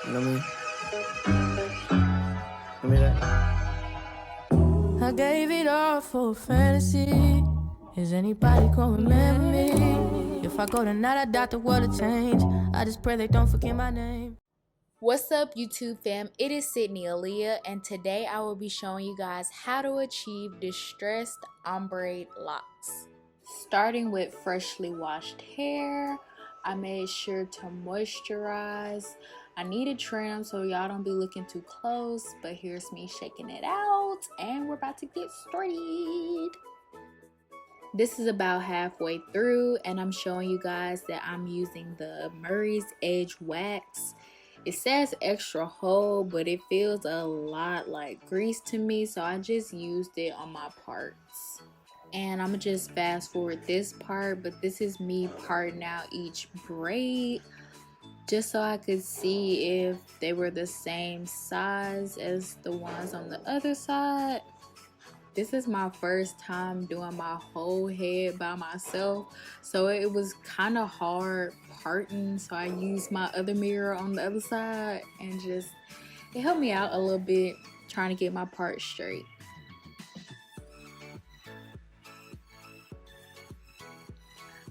You know me? Give me that. I gave it all for fantasy. Is anybody gonna remember me? If I go tonight, I doubt the world will change. I just pray they don't forget my name. What's up, YouTube fam? It is Sydney Aleyah, and today I will be showing you guys how to achieve distressed ombre locks. Starting with freshly washed hair, I made sure to moisturize. I need a trim so y'all don't be looking too close, but here's me shaking it out, and we're about to get started. This is about halfway through, and I'm showing you guys that I'm using the Murray's Edgewax. It says extra hold, but it feels a lot like grease to me, so I just used it on my parts. And I'm gonna just fast forward this part, but this is me parting out each braid just so I could see if they were the same size as the ones on the other side. This is my first time doing my whole head by myself, so it was kind of hard parting, so I used my other mirror on the other side and just it helped me out a little bit trying to get my part straight.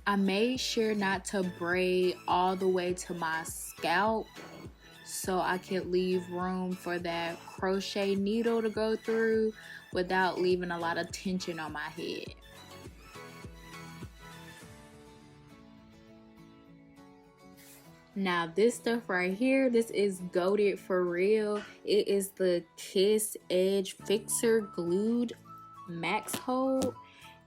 I made sure not to braid all the way to my scalp so I could leave room for that crochet needle to go through without leaving a lot of tension on my head. Now this stuff right here, this is goated for real. It is the Kiss Edge Fixer Glued Max Hold,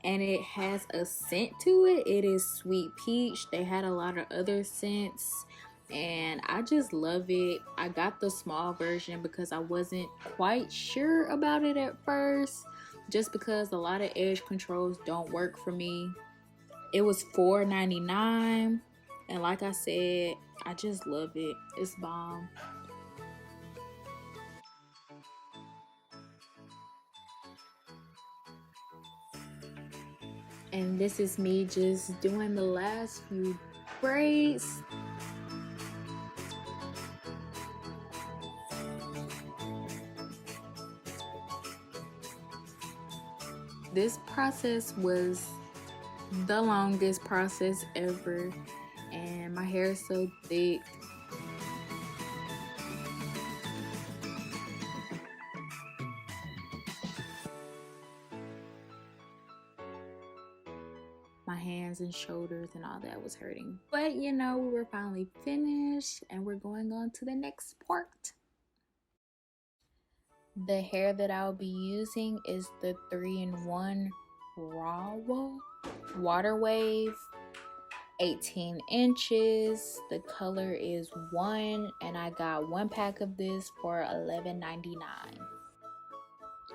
and it has a scent to it. It is sweet peach. They had a lot of other scents and I just love it. I got the small version because I wasn't quite sure about it at first, just because a lot of edge controls don't work for me. It was $4.99, and like I said, I just love it. It's bomb. And this is me just doing the last few braids. This process was the longest process ever, and my hair is so thick. My hands and shoulders and all that was hurting, but you know, we were finally finished and we're going on to the next part. The hair that I'll be using is the 3-in-1 Ruwa Water Wave, 18 inches. The color is 1, and I got 1 pack of this for $11.99.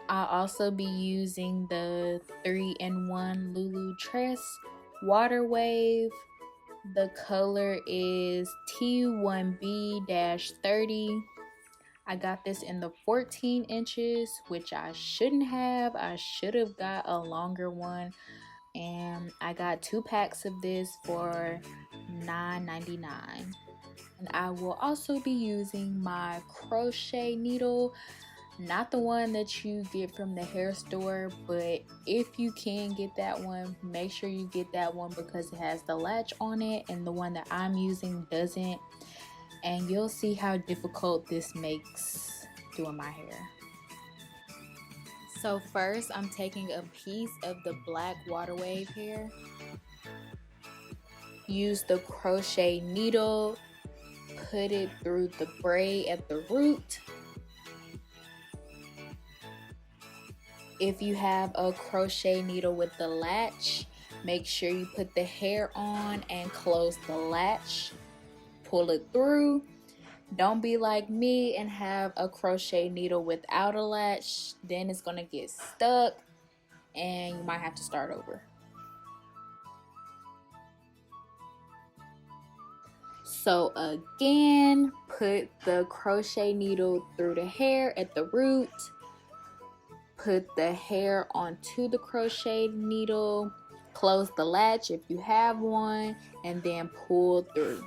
I'll also be using the 3-in-1 Lulutress Water Wave. The color is T1B-30. I got this in the 14 inches, which I shouldn't have. I should have got a longer one. And I got 2 packs of this for $9.99. And I will also be using my crochet needle, not the one that you get from the hair store, but if you can get that one, make sure you get that one because it has the latch on it, and the one that I'm using doesn't. And you'll see how difficult this makes doing my hair. So first, I'm taking a piece of the black water wave hair. Use the crochet needle, put it through the braid at the root. If you have a crochet needle with the latch, make sure you put the hair on and close the latch. Pull it through. Don't be like me and have a crochet needle without a latch, then it's gonna get stuck and you might have to start over. So again, put the crochet needle through the hair at the root, put the hair onto the crochet needle, close the latch if you have one, and then pull through.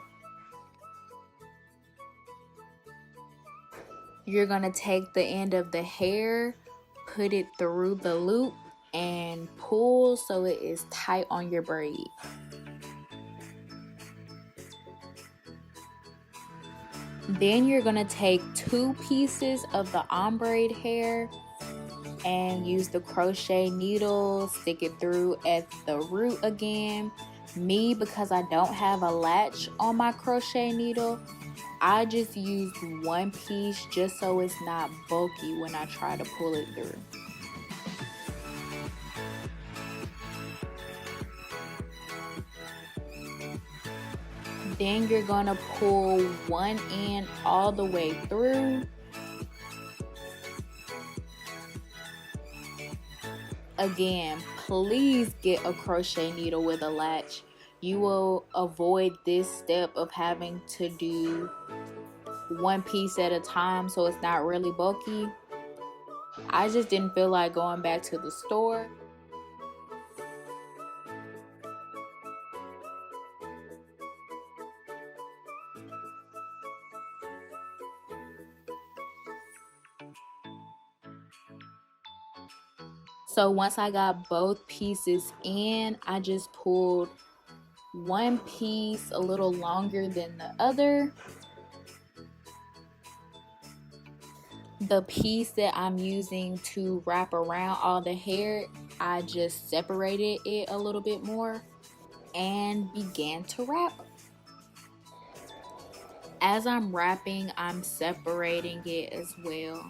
You're gonna take the end of the hair, put it through the loop, and pull so it is tight on your braid. Then you're gonna take 2 pieces of the ombre hair and use the crochet needle, stick it through at the root again. Me, because I don't have a latch on my crochet needle, I just used 1 piece just so it's not bulky when I try to pull it through. Then you're gonna pull one end all the way through. Again, please get a crochet needle with a latch. You will avoid this step of having to do 1 piece at a time so it's not really bulky. I just didn't feel like going back to the store. So once I got both pieces in, I just pulled 1 piece a little longer than the other. The piece that I'm using to wrap around all the hair, I just separated it a little bit more and began to wrap. As I'm wrapping, I'm separating it as well.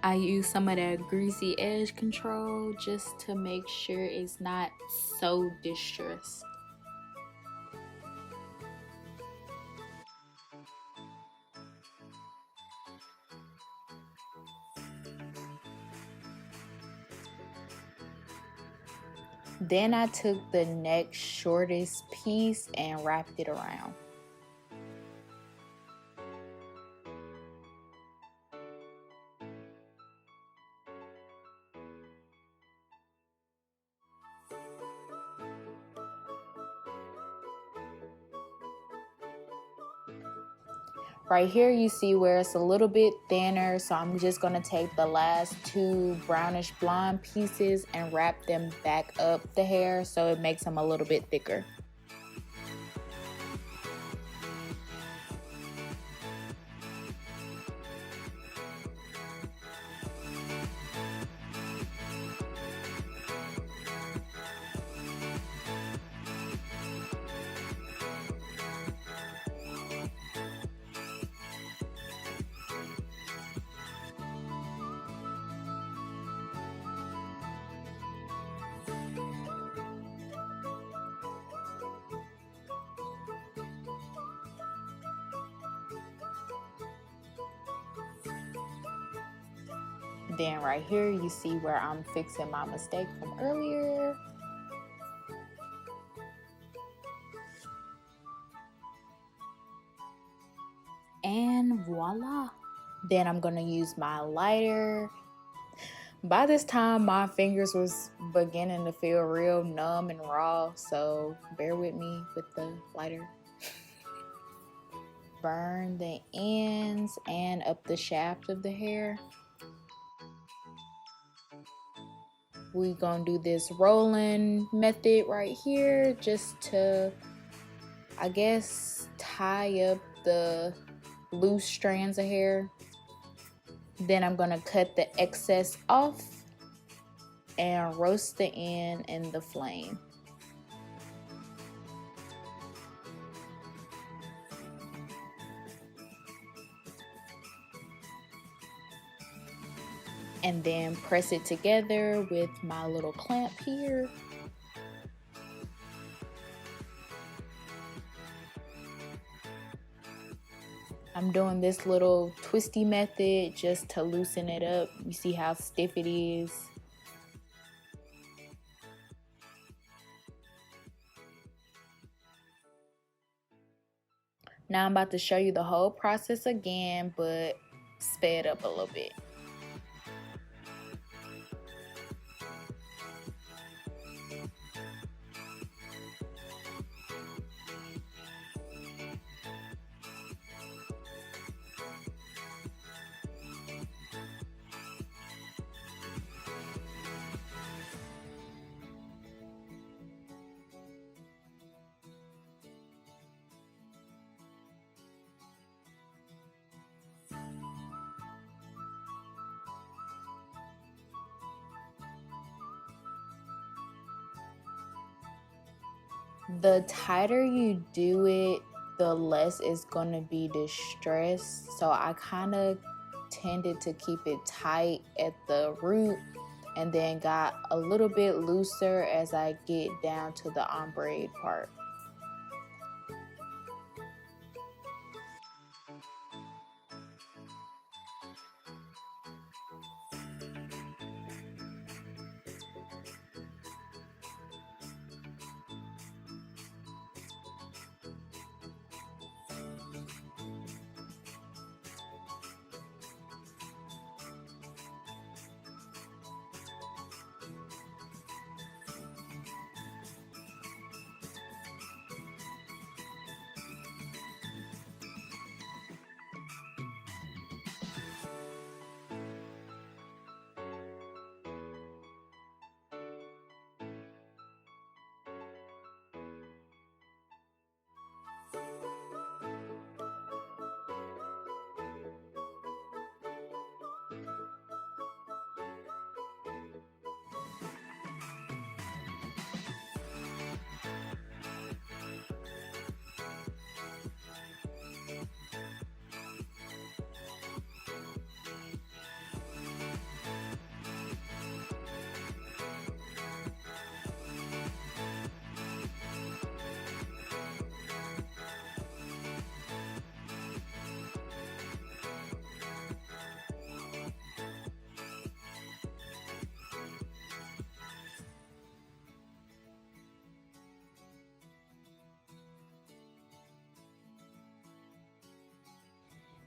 I use some of that greasy edge control just to make sure it's not so distressed. Then I took the next shortest piece and wrapped it around. Right here you see where it's a little bit thinner, so I'm just going to take the last 2 brownish blonde pieces and wrap them back up the hair so it makes them a little bit thicker. Then right here you see where I'm fixing my mistake from earlier. And voila. Then I'm gonna use my lighter. By this time my fingers was beginning to feel real numb and raw, so bear with me with the lighter. Burn the ends and up the shaft of the hair. We're gonna do this rolling method right here just to, I guess, tie up the loose strands of hair. Then I'm gonna cut the excess off and roast the end in the flame. And then press it together with my little clamp here. I'm doing this little twisty method just to loosen it up. You see how stiff it is. Now I'm about to show you the whole process again, but sped up a little bit. The tighter you do it, the less it's going to be distressed. So I kind of tended to keep it tight at the root and then got a little bit looser as I get down to the ombre part.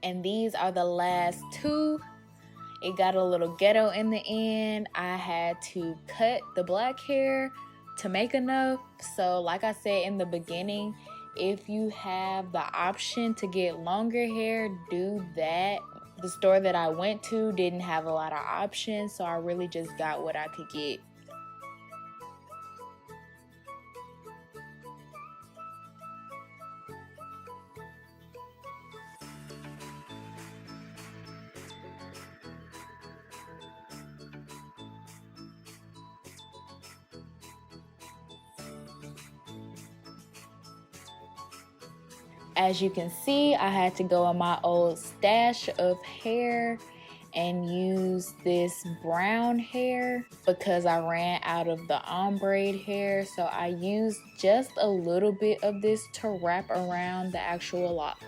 And these are the last two. It got a little ghetto in the end. I had to cut the black hair to make enough. So like I said in the beginning, if you have the option to get longer hair, do that. The store that I went to didn't have a lot of options, so I really just got what I could get. As you can see, I had to go in my old stash of hair and use this brown hair because I ran out of the ombre hair. So I used just a little bit of this to wrap around the actual lock.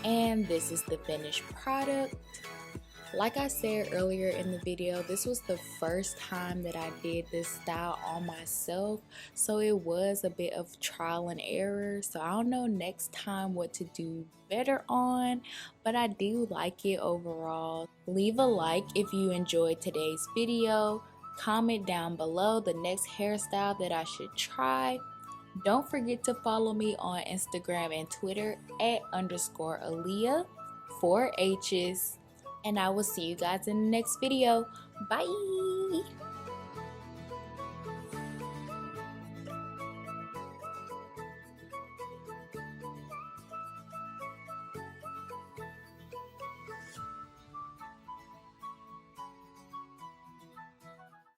And this is the finished product. Like I said earlier in the video, this was the first time that I did this style on myself, so it was a bit of trial and error. So I don't know next time what to do better on, but I do like it overall. Leave a like if you enjoyed today's video. Comment down below the next hairstyle that I should try. Don't forget to follow me on Instagram and Twitter @_Aleyah, 4 H's. And I will see you guys in the next video. Bye!